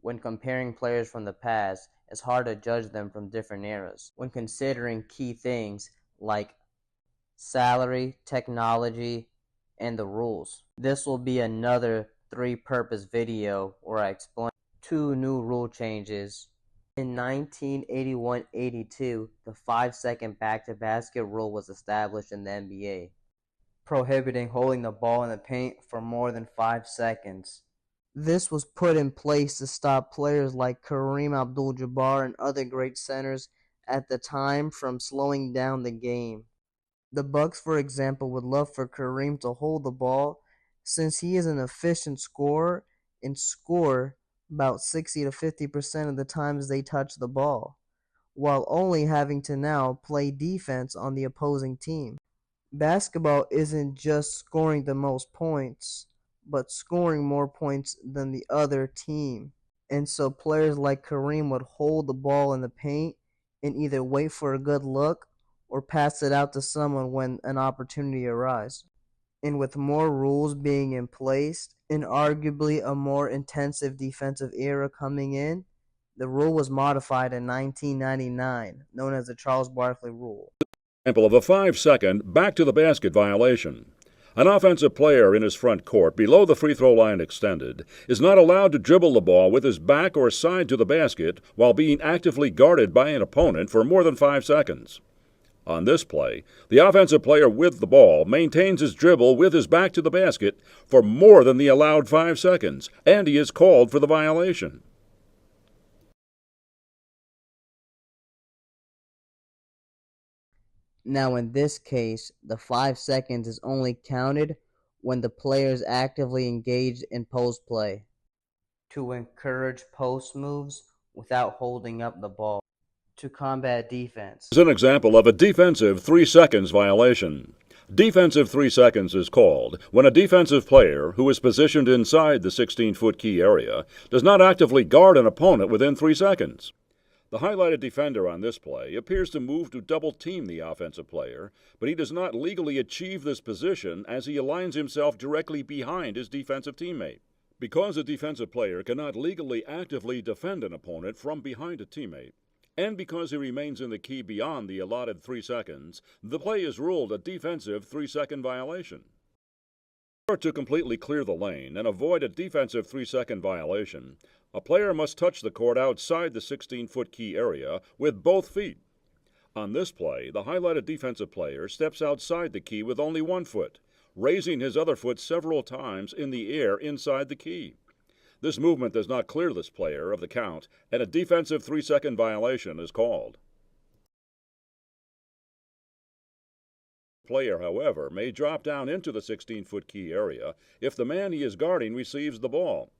When comparing players from the past, it's hard to judge them from different eras. When considering key things like salary, technology, and the rules. This will be another three-purpose video where I explain two new rule changes. In 1981-82, the 5-second back-to-basket rule was established in the NBA, prohibiting holding the ball in the paint for more than 5 seconds. This was put in place to stop players like Kareem Abdul-Jabbar and other great centers at the time from slowing down the game. The Bucks, for example, would love for Kareem to hold the ball since he is an efficient scorer and score about 60 to 50% of the times they touch the ball, while only having to now play defense on the opposing team. Basketball isn't just scoring the most points, but scoring more points than the other team. And so players like Kareem would hold the ball in the paint and either wait for a good look or pass it out to someone when an opportunity arises. And with more rules being in place and arguably a more intensive defensive era coming in, the rule was modified in 1999, known as the Charles Barkley Rule. Example of a 5-second back-to-the-basket violation. An offensive player in his front court, below the free throw line extended, is not allowed to dribble the ball with his back or side to the basket while being actively guarded by an opponent for more than 5 seconds. On this play, the offensive player with the ball maintains his dribble with his back to the basket for more than the allowed 5 seconds, and he is called for the violation. Now in this case, the 5 seconds is only counted when the player is actively engaged in post play to encourage post moves without holding up the ball. To combat defense. Is an example of a defensive 3 seconds violation. Defensive 3 seconds is called when a defensive player who is positioned inside the 16-foot key area does not actively guard an opponent within 3 seconds. The highlighted defender on this play appears to move to double-team the offensive player, but he does not legally achieve this position as he aligns himself directly behind his defensive teammate. Because a defensive player cannot legally actively defend an opponent from behind a teammate, and because he remains in the key beyond the allotted 3 seconds, the play is ruled a defensive 3-second violation. In order to completely clear the lane and avoid a defensive 3-second violation, a player must touch the court outside the 16-foot key area with both feet. On this play, the highlighted defensive player steps outside the key with only 1 foot, raising his other foot several times in the air inside the key. This movement does not clear this player of the count, and a defensive 3-second violation is called. The player, however, may drop down into the 16-foot key area if the man he is guarding receives the ball.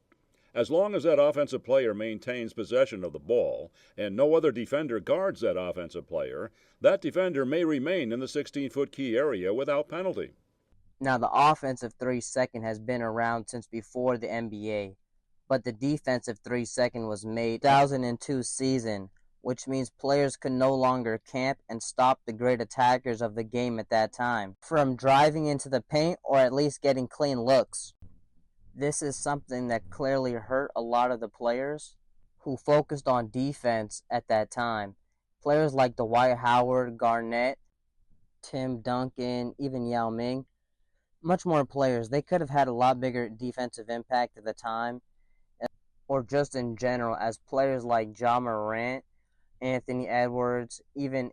As long as that offensive player maintains possession of the ball and no other defender guards that offensive player, that defender may remain in the 16-foot key area without penalty. Now, the offensive 3-second has been around since before the NBA. But the defensive 3-second was made 2002 season, which means players could no longer camp and stop the great attackers of the game at that time from driving into the paint or at least getting clean looks. This is something that clearly hurt a lot of the players who focused on defense at that time. Players like Dwight Howard, Garnett, Tim Duncan, even Yao Ming, much more players. They could have had a lot bigger defensive impact at the time, or just in general, as players like Ja Morant, Anthony Edwards, even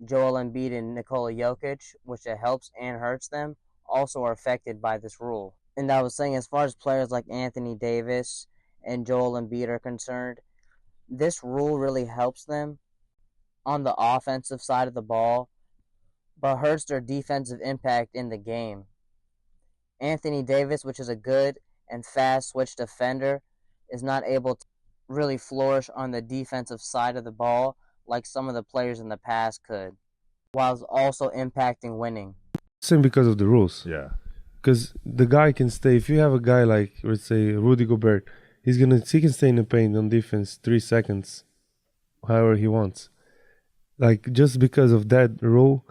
Joel Embiid and Nikola Jokic, which it helps and hurts them, also are affected by this rule. And I was saying, as far as players like Anthony Davis and Joel Embiid are concerned, this rule really helps them on the offensive side of the ball, but hurts their defensive impact in the game. Anthony Davis, which is a good and fast switch defender, is not able to really flourish on the defensive side of the ball like some of the players in the past could, while also impacting winning. Same because of the rules. Yeah. Because the guy can stay. If you have a guy like, let's say, Rudy Gobert, he can stay in the paint on defense 3 seconds, however he wants. Like, just because of that rule,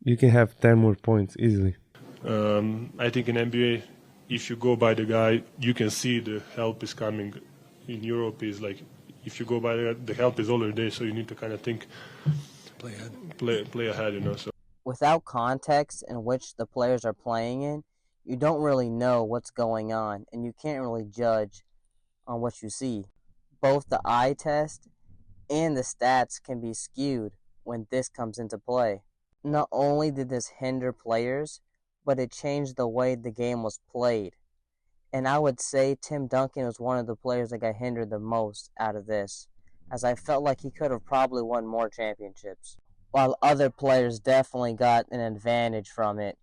you can have 10 more points easily. I think in NBA, if you go by the guy, you can see the help is coming in Europe is like, if you go by there, the help is already there, so you need to kind of think, play ahead, you know. So Without context in which the players are playing in, you don't really know what's going on, and you can't really judge on what you see. Both the eye test and the stats can be skewed when this comes into play. Not only did this hinder players, but it changed the way the game was played. And I would say Tim Duncan was one of the players that got hindered the most out of this, as I felt like he could have probably won more championships, while other players definitely got an advantage from it.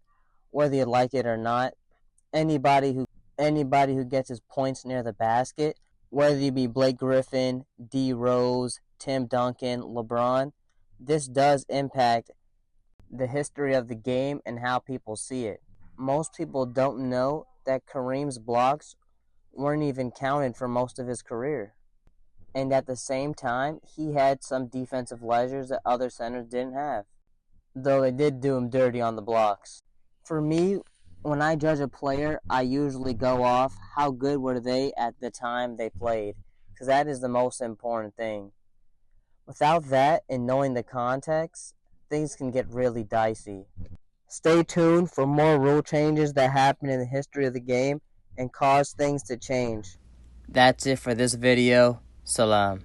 Whether you like it or not, anybody who gets his points near the basket, whether you be Blake Griffin, D Rose, Tim Duncan, LeBron, this does impact the history of the game and how people see it. Most people don't know that Kareem's blocks weren't even counted for most of his career. And at the same time, he had some defensive leisures that other centers didn't have, though they did do him dirty on the blocks. For me, when I judge a player, I usually go off how good were they at the time they played, because that is the most important thing. Without that and knowing the context, things can get really dicey. Stay tuned for more rule changes that happen in the history of the game and cause things to change. That's it for this video. Salam.